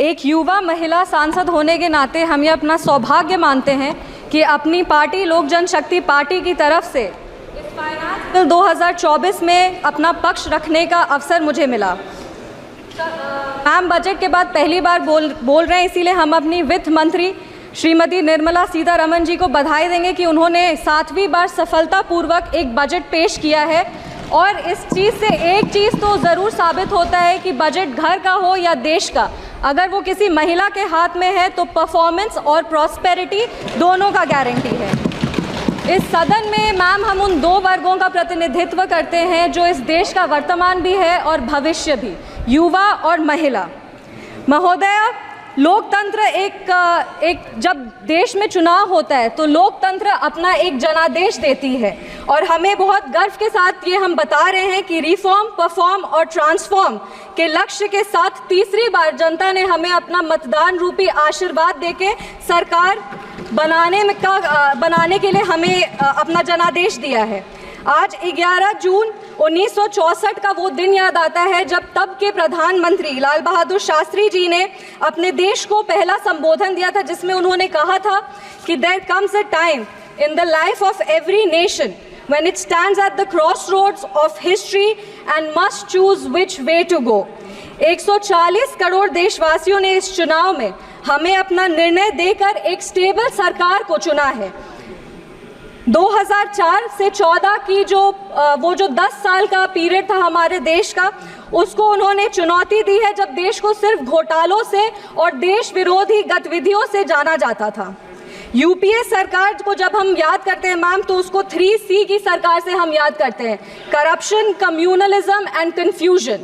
एक युवा महिला सांसद होने के नाते हम ये अपना सौभाग्य मानते हैं कि अपनी पार्टी लोक जनशक्ति पार्टी की तरफ से इस फाइनेंस बिल 2024 में अपना पक्ष रखने का अवसर मुझे मिला। मैम बजट के बाद पहली बार बोल रहे हैं, इसीलिए हम अपनी वित्त मंत्री श्रीमती निर्मला सीतारमण जी को बधाई देंगे कि उन्होंने 7वीं बार सफलतापूर्वक एक बजट पेश किया है। और इस चीज़ से एक चीज़ तो ज़रूर साबित होता है कि बजट घर का हो या देश का, अगर वो किसी महिला के हाथ में है तो परफॉर्मेंस और प्रॉस्पेरिटी दोनों का गारंटी है। इस सदन में मैम हम उन दो वर्गों का प्रतिनिधित्व करते हैं जो इस देश का वर्तमान भी है और भविष्य भी, युवा और महिला। महोदया, लोकतंत्र एक जब देश में चुनाव होता है तो लोकतंत्र अपना एक जनादेश देती है और हमें बहुत गर्व के साथ ये हम बता रहे हैं कि रिफॉर्म, परफॉर्म और ट्रांसफॉर्म के लक्ष्य के साथ तीसरी बार जनता ने हमें अपना मतदान रूपी आशीर्वाद देके सरकार बनाने के लिए हमें अपना जनादेश दिया है। आज 11 जून 1964 का वो दिन याद आता है जब तब के प्रधानमंत्री लाल बहादुर शास्त्री जी ने अपने देश को पहला संबोधन दिया था, जिसमें उन्होंने कहा था कि there comes a time in the life of every nation when it stands at the crossroads of history and must choose which way to go। 140 crore देशवासियों ने इस चुनाव में हमें अपना निर्णय देकर एक स्टेबल सरकार को चुना है। 2004 से 14 की वो जो 10 साल का पीरियड था हमारे देश का, उसको उन्होंने चुनौती दी है जब देश को सिर्फ घोटालों से और देश विरोधी गतिविधियों से जाना जाता था। यूपीए सरकार को जब हम याद करते हैं मैम तो उसको 3C की सरकार से हम याद करते हैं, करप्शन, कम्युनलिज्म एंड कन्फ्यूजन।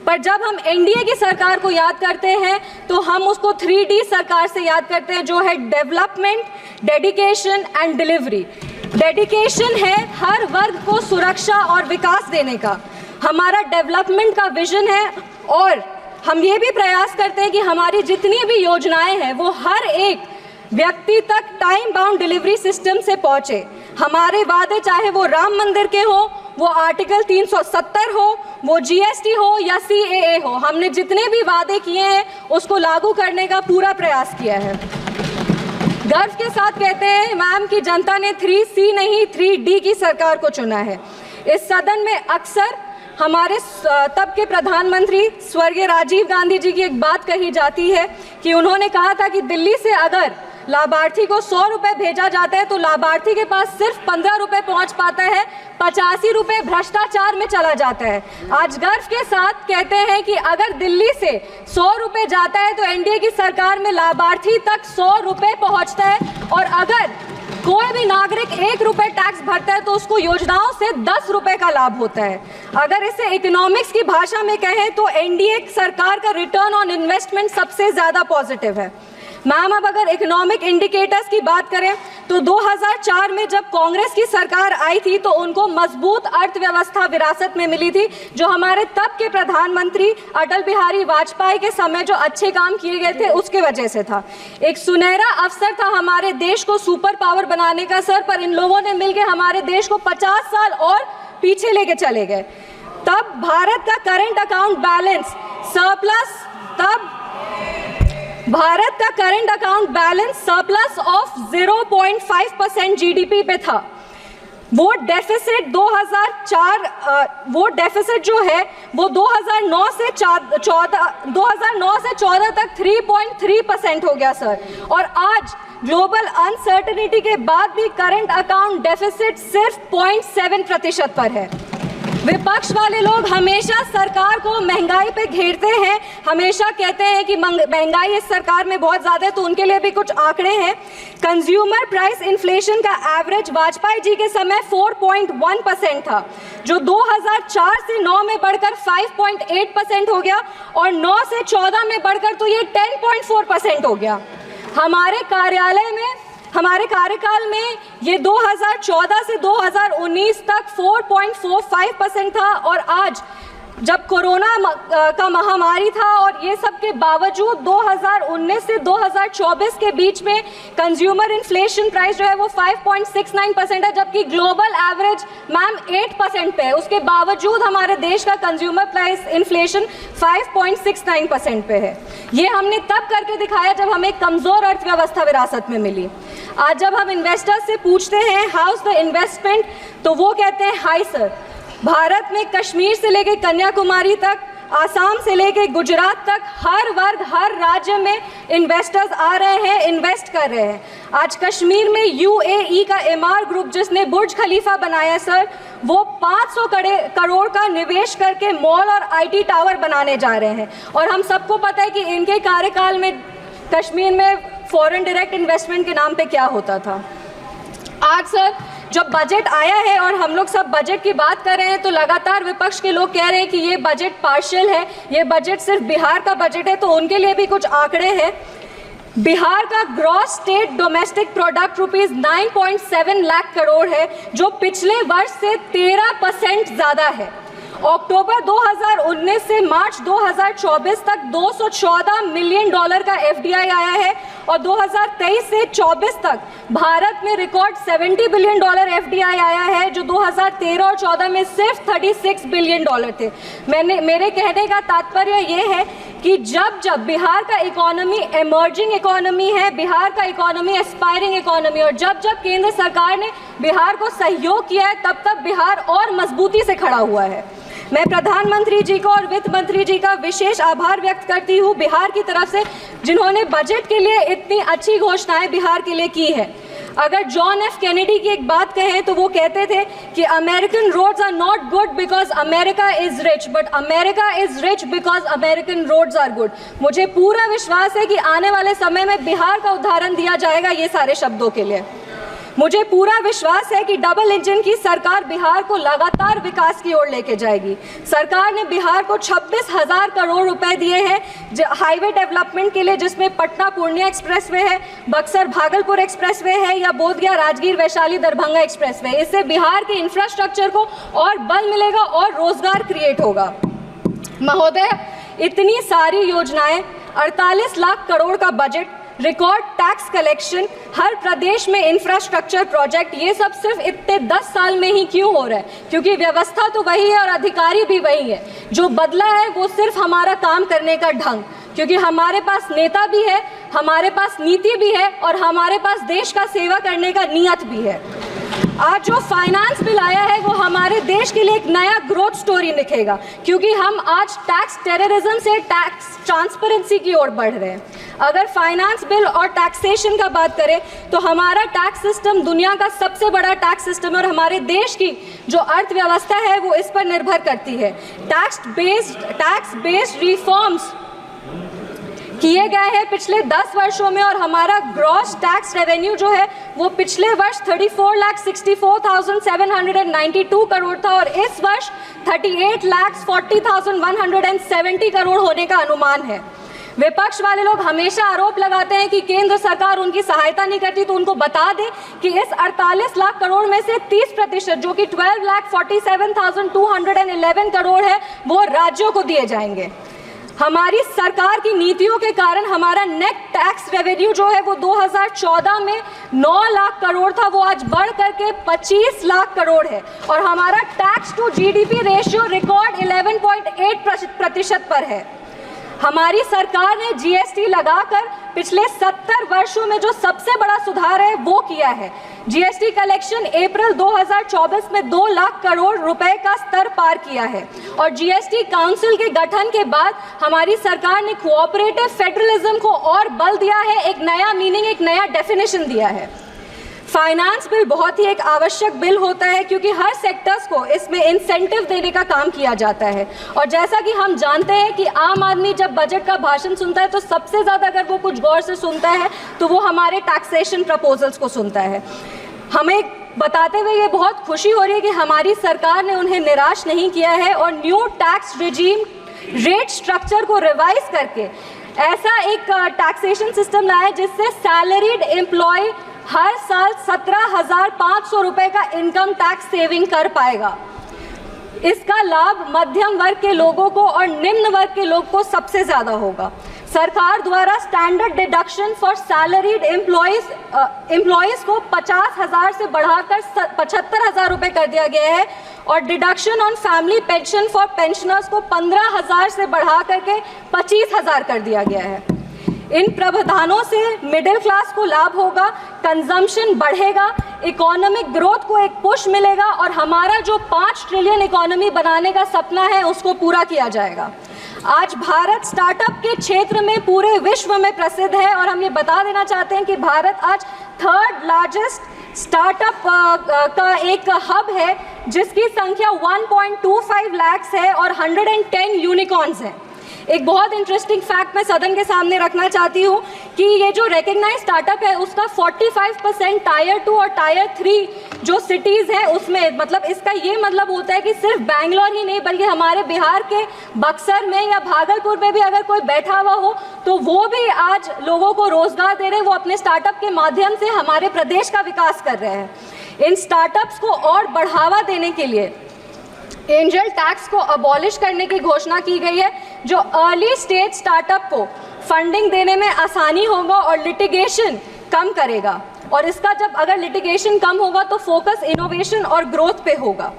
पर जब हम एनडीए की सरकार को याद करते हैं तो हम उसको 3D सरकार से याद करते हैं, जो है development, dedication and delivery. Dedication है हर वर्ग को सुरक्षा और विकास देने का, हमारा डेवलपमेंट का विजन है और हम ये भी प्रयास करते हैं कि हमारी जितनी भी योजनाएं हैं वो हर एक व्यक्ति तक टाइम बाउंड डिलीवरी सिस्टम से पहुंचे। हमारे वादे चाहे वो राम मंदिर के हो, वो आर्टिकल 370 हो, वो जीएसटी हो या CAA हो, हमने जितने भी वादे किए हैं उसको लागू करने का पूरा प्रयास किया है। गर्व के साथ कहते हैं मैम कि जनता ने 3C नहीं 3D की सरकार को चुना है। इस सदन में अक्सर हमारे तब के प्रधानमंत्री स्वर्गीय राजीव गांधी जी की एक बात कही जाती है कि उन्होंने कहा था कि दिल्ली से अगर लाभार्थी को 100 रुपये भेजा जाता है तो लाभार्थी के पास सिर्फ 15 रुपये पहुँच पाता है, 85 रुपये भ्रष्टाचार में चला जाता है। आज गर्व के साथ कहते हैं कि अगर दिल्ली से 100 रुपये जाता है तो एनडीए की सरकार में लाभार्थी तक 100 रुपये पहुँचता है और अगर कोई भी नागरिक 1 रुपये टैक्स भरता है तो उसको योजनाओं से 10 रुपये का लाभ होता है। अगर इसे इकोनॉमिक्स की भाषा में कहें तो एनडीए सरकार का रिटर्न ऑन इन्वेस्टमेंट सबसे ज़्यादा पॉजिटिव है। मैम अब अगर इकोनॉमिक इंडिकेटर्स की बात करें तो 2004 में जब कांग्रेस की सरकार आई थी तो उनको मजबूत अर्थव्यवस्था विरासत में मिली थी, जो हमारे तब के प्रधानमंत्री अटल बिहारी वाजपेयी के समय जो अच्छे काम किए गए थे उसके वजह से था। एक सुनहरा अवसर था हमारे देश को सुपर पावर बनाने का सर, पर इन लोगों ने मिलकर हमारे देश को 50 साल और पीछे लेके चले गए। तब भारत का करंट अकाउंट बैलेंस सरप्लस, तब भारत का current account balance surplus of 0.5% GDP पे था। वो डेफिसिट 2004 जो है वो 2009 से 14 तक 3.3% हो गया सर। और आज ग्लोबल अनसर्टेनिटी के बाद भी करंट अकाउंट डेफिसिट सिर्फ 0.7% पर है। विपक्ष वाले लोग हमेशा सरकार को महंगाई पे घेरते हैं, हमेशा कहते हैं कि महंगाई इस सरकार में बहुत ज़्यादा है, तो उनके लिए भी कुछ आंकड़े हैं। कंज्यूमर प्राइस इन्फ्लेशन का एवरेज वाजपेयी जी के समय 4.1% था, जो 2004 से 9 में बढ़कर 5.8% हो गया और 9 से 14 में बढ़कर तो ये 10.4% हो गया। हमारे कार्यकाल में ये 2014 से 2019 तक 4.45% था और आज जब कोरोना का महामारी था और ये सब के बावजूद 2019 से 2024 के बीच में कंज्यूमर इन्फ्लेशन प्राइस जो है वो 5.69% है, जबकि ग्लोबल एवरेज मैम 8% पे है। उसके बावजूद हमारे देश का कंज्यूमर प्राइस इन्फ्लेशन 5.69% पे है। ये हमने तब करके दिखाया जब हमें कमज़ोर अर्थव्यवस्था विरासत में मिली। आज जब हम इन्वेस्टर्स से पूछते हैं हाउस द इन्वेस्टमेंट, तो वो कहते हैं हाई सर। भारत में कश्मीर से लेकर कन्याकुमारी तक, आसाम से लेकर गुजरात तक हर वर्ग हर राज्य में इन्वेस्टर्स आ रहे हैं, इन्वेस्ट कर रहे हैं। आज कश्मीर में यूएई का एमआर ग्रुप जिसने बुर्ज खलीफा बनाया सर, वो 500 करोड़ का निवेश करके मॉल और आईटी टावर बनाने जा रहे हैं। और हम सबको पता है कि इनके कार्यकाल में कश्मीर में फॉरेन डायरेक्ट इन्वेस्टमेंट के नाम पे क्या होता था। आज सर जब बजट आया है और हम लोग सब बजट की बात कर रहे हैं, तो लगातार विपक्ष के लोग कह रहे हैं कि ये बजट पार्शियल है, ये बजट सिर्फ बिहार का बजट है। तो उनके लिए भी कुछ आंकड़े हैं। बिहार का gross state domestic product rupees 9.7 lakh crore है, जो पिछले वर्ष से 13% ज़्यादा है। अक्टूबर 2019 से मार्च 2024 तक $214 मिलियन का एफडीआई आया है और 2023 से 24 तक भारत में रिकॉर्ड $70 बिलियन एफडीआई आया है, जो 2013 और 14 में सिर्फ $36 बिलियन थे। मेरे कहने का तात्पर्य ये है कि जब बिहार का इकोनॉमी एमर्जिंग इकोनॉमी है, बिहार का इकोनॉमी एस्पायरिंग इकोनॉमी, और जब केंद्र सरकार ने बिहार को सहयोग किया है, तब बिहार और मजबूती से खड़ा हुआ है। मैं प्रधानमंत्री जी को और वित्त मंत्री जी का विशेष आभार व्यक्त करती हूँ बिहार की तरफ से, जिन्होंने बजट के लिए इतनी अच्छी घोषणाएं बिहार के लिए की है। अगर जॉन एफ कैनेडी की एक बात कहें तो वो कहते थे कि American roads are not good because America is rich, but America is rich because American roads are good. मुझे पूरा विश्वास है कि आने वाले समय में बिहार का उदाहरण दिया जाएगा ये सारे शब्दों के लिए। मुझे पूरा विश्वास है कि डबल इंजन की सरकार बिहार को लगातार विकास की ओर लेके जाएगी। सरकार ने बिहार को 26,000 करोड़ रुपए दिए हैं हाईवे डेवलपमेंट के लिए, जिसमें पटना पूर्णिया एक्सप्रेसवे है, बक्सर भागलपुर एक्सप्रेसवे है, या बोधगया राजगीर वैशाली दरभंगा एक्सप्रेसवे। इससे बिहार के इंफ्रास्ट्रक्चर को और बल मिलेगा और रोजगार क्रिएट होगा। महोदय, इतनी सारी योजनाएं, 48 लाख करोड़ का बजट, रिकॉर्ड टैक्स कलेक्शन, हर प्रदेश में इंफ्रास्ट्रक्चर प्रोजेक्ट, ये सब सिर्फ इतने 10 साल में ही क्यों हो रहा है? क्योंकि व्यवस्था तो वही है और अधिकारी भी वही है। जो बदला है वो सिर्फ हमारा काम करने का ढंग, क्योंकि हमारे पास नेता भी है, हमारे पास नीति भी है और हमारे पास देश का सेवा करने का नियत भी है। आज जो फाइनेंस बिल आया है वो हमारे देश के लिए एक नया ग्रोथ स्टोरी लिखेगा, क्योंकि हम आज टैक्स टेररिज्म से टैक्स ट्रांसपेरेंसी की ओर बढ़ रहे हैं। अगर फाइनेंस बिल और टैक्सेशन का बात करें तो हमारा टैक्स सिस्टम दुनिया का सबसे बड़ा टैक्स सिस्टम है और हमारे देश की जो अर्थव्यवस्था है वो इस पर निर्भर करती है। टैक्स बेस्ड रिफॉर्म्स किए गए हैं पिछले 10 वर्षों में और हमारा ग्रॉस टैक्स रेवेन्यू जो है वो पिछले वर्ष 34,64,792 करोड़ था और इस वर्ष 38,40,170 करोड़ होने का अनुमान है। विपक्ष वाले लोग हमेशा आरोप लगाते हैं कि केंद्र सरकार उनकी सहायता नहीं करती, तो उनको बता दें कि इस 48 लाख करोड़ में से 30% जो कि 12,47,211 करोड़ है वो राज्यों को दिए जाएंगे। हमारी सरकार की नीतियों के कारण हमारा नेट टैक्स रेवेन्यू जो है वो 2014 में 9 लाख करोड़ था, वो आज बढ़ करके 25 लाख करोड़ है और हमारा tax to GDP ratio record 11.8% पर है। हमारी सरकार ने जीएसटी लगाकर पिछले 70 वर्षों में जो सबसे बड़ा सुधार है वो किया है। जीएसटी कलेक्शन अप्रैल 2024 में 2 लाख करोड़ रुपए का स्तर पार किया है और जीएसटी काउंसिल के गठन के बाद हमारी सरकार ने कोऑपरेटिव फेडरलिज्म को और बल दिया है, एक नया मीनिंग, एक नया डेफिनेशन दिया है। फाइनेंस बिल बहुत ही एक आवश्यक बिल होता है क्योंकि हर सेक्टर्स को इसमें इंसेंटिव देने का काम किया जाता है और जैसा कि हम जानते हैं कि आम आदमी जब बजट का भाषण सुनता है तो सबसे ज़्यादा अगर वो कुछ गौर से सुनता है तो वो हमारे टैक्सेशन प्रपोजल्स को सुनता है। हमें बताते हुए ये बहुत खुशी हो रही है कि हमारी सरकार ने उन्हें निराश नहीं किया है और new tax regime rate structure को रिवाइज करके ऐसा एक टैक्सेशन सिस्टम लाया जिससे सैलरीड एम्प्लॉय हर साल 17,500 रुपए का इनकम टैक्स सेविंग कर पाएगा। इसका लाभ मध्यम वर्ग के लोगों को और निम्न वर्ग के लोग को सबसे ज़्यादा होगा। सरकार द्वारा standard deduction for salaried employees को 50,000 से बढ़ाकर 75,000 रुपये कर दिया गया है और deduction on family pension for pensioners को 15,000 से बढ़ा करके 25,000 कर दिया गया है। इन प्रावधानों से मिडिल क्लास को लाभ होगा, कंजम्पशन बढ़ेगा, इकोनॉमिक ग्रोथ को एक पुश मिलेगा और हमारा जो 5 ट्रिलियन इकोनॉमी बनाने का सपना है उसको पूरा किया जाएगा। आज भारत स्टार्टअप के क्षेत्र में पूरे विश्व में प्रसिद्ध है और हम ये बता देना चाहते हैं कि भारत आज 3rd लार्जेस्ट स्टार्टअप का एक हब है जिसकी संख्या 1.25 लाख है और 110 यूनिकॉर्न्स हैं। एक बहुत इंटरेस्टिंग फैक्ट मैं सदन के सामने रखना चाहती हूँ कि ये जो रिकग्नाइज स्टार्टअप है उसका 45% टायर 2 और टायर 3 जो सिटीज़ हैं उसमें, मतलब इसका ये मतलब होता है कि सिर्फ बैंगलोर ही नहीं बल्कि हमारे बिहार के बक्सर में या भागलपुर में भी अगर कोई बैठा हुआ हो तो वो भी आज लोगों को रोजगार दे रहे हैं, वो अपने स्टार्टअप के माध्यम से हमारे प्रदेश का विकास कर रहे हैं। इन स्टार्टअप्स को और बढ़ावा देने के लिए एंजल टैक्स को अबॉलिश करने की घोषणा की गई है जो अर्ली स्टेज स्टार्टअप को फंडिंग देने में आसानी होगा और लिटिगेशन कम करेगा। और इसका जब अगर लिटिगेशन कम होगा तो फोकस इनोवेशन और ग्रोथ पे होगा।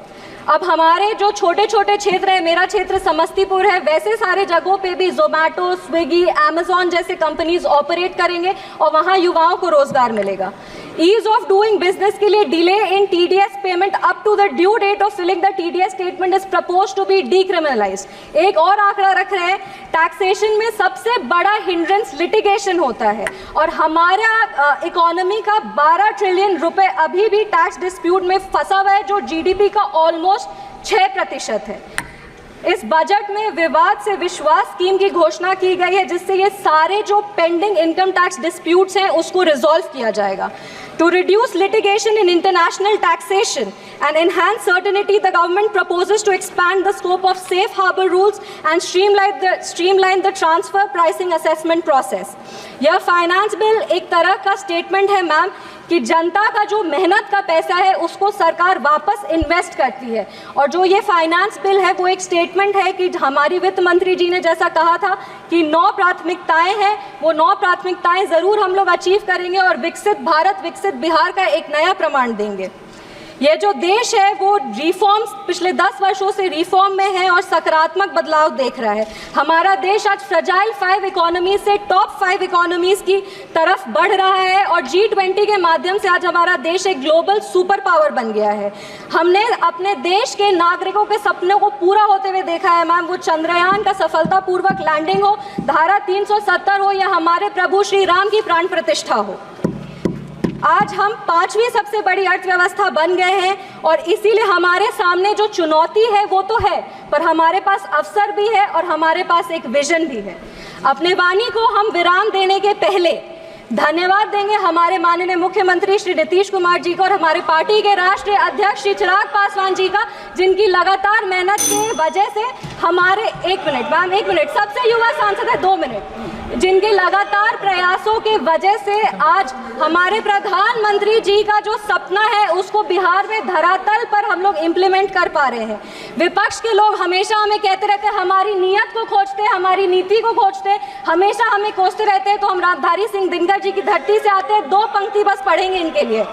अब हमारे जो छोटे छोटे क्षेत्र है, मेरा क्षेत्र समस्तीपुर है, वैसे सारे जगहों पे भी जोमेटो, स्विगी, अमेजॉन जैसे कंपनीज ऑपरेट करेंगे और वहाँ युवाओं को रोजगार मिलेगा। ईज ऑफ डूइंग बिजनेस के लिए delay in TDS payment up to the due date of filing the TDS statement is propose to be decriminalised. एक और आंकड़ा रख रहे हैं, टैक्सेशन में सबसे बड़ा हिंड्रेंस लिटिगेशन होता है और हमारा इकोनॉमी का 12 ट्रिलियन रुपए अभी भी टैक्स डिस्प्यूट में फंसा हुआ है जो जीडीपी का ऑलमोस्ट 6% है। इस बजट में विवाद से विश्वास स्कीम की घोषणा की गई है जिससे ये सारे जो पेंडिंग इनकम टैक्स डिस्प्यूट्स हैं उसको रिजॉल्व किया जाएगा। To reduce litigation in international taxation and enhance certainty, the government proposes to expand the scope of safe harbor rules and streamline the transfer pricing assessment process. यह finance bill एक तरह का statement है ma'am कि जनता का जो मेहनत का पैसा है उसको सरकार वापस इन्वेस्ट करती है और जो ये फाइनेंस बिल है वो एक स्टेटमेंट है कि हमारी वित्त मंत्री जी ने जैसा कहा था कि 9 प्राथमिकताएं हैं, वो 9 प्राथमिकताएं ज़रूर हम लोग अचीव करेंगे और विकसित भारत विकसित बिहार का एक नया प्रमाण देंगे। ये जो देश है वो रिफॉर्म्स पिछले 10 वर्षों से रिफॉर्म में है और सकारात्मक बदलाव देख रहा है। हमारा देश आज फ्रजाइल 5 इकोनॉमी से टॉप 5 इकोनॉमीज की तरफ बढ़ रहा है और G20 के माध्यम से आज हमारा देश एक ग्लोबल सुपर पावर बन गया है। हमने अपने देश के नागरिकों के सपनों को पूरा होते हुए देखा है मैम, वो चंद्रयान का सफलतापूर्वक लैंडिंग हो, धारा 370 हो या हमारे प्रभु श्री राम की प्राण प्रतिष्ठा हो। आज हम 5वीं सबसे बड़ी अर्थव्यवस्था बन गए हैं और इसीलिए हमारे सामने जो चुनौती है वो तो है पर हमारे पास अवसर भी है और हमारे पास एक विजन भी है। अपने वाणी को हम विराम देने के पहले धन्यवाद देंगे हमारे माननीय मुख्यमंत्री श्री नीतीश कुमार जी को और हमारे पार्टी के राष्ट्रीय अध्यक्ष श्री चिराग पासवान जी का, जिनकी लगातार मेहनत की वजह से हमारे 1 मिनट मैम 1 मिनट सबसे युवा सांसद है 2 मिनट, जिनके लगातार प्रयासों के वजह से आज हमारे प्रधानमंत्री जी का जो सपना है उसको बिहार में धरातल पर हम लोग इम्प्लीमेंट कर पा रहे हैं। विपक्ष के लोग हमेशा हमें कहते रहते हैं, हमारी नीयत को खोजते, हमारी नीति को खोजते, हमेशा हमें कोसते रहते हैं। तो हम रामधारी सिंह दिनकर जी की धरती से आते हैं, 2 पंक्ति बस पढ़ेंगे इनके लिए।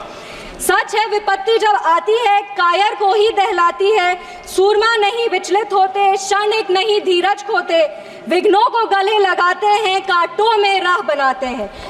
सच है विपत्ति जब आती है कायर को ही दहलाती है, सूरमा नहीं विचलित होते, क्षणिक नहीं धीरज खोते, विघ्नों को गले लगाते हैं, कांटों में राह बनाते हैं।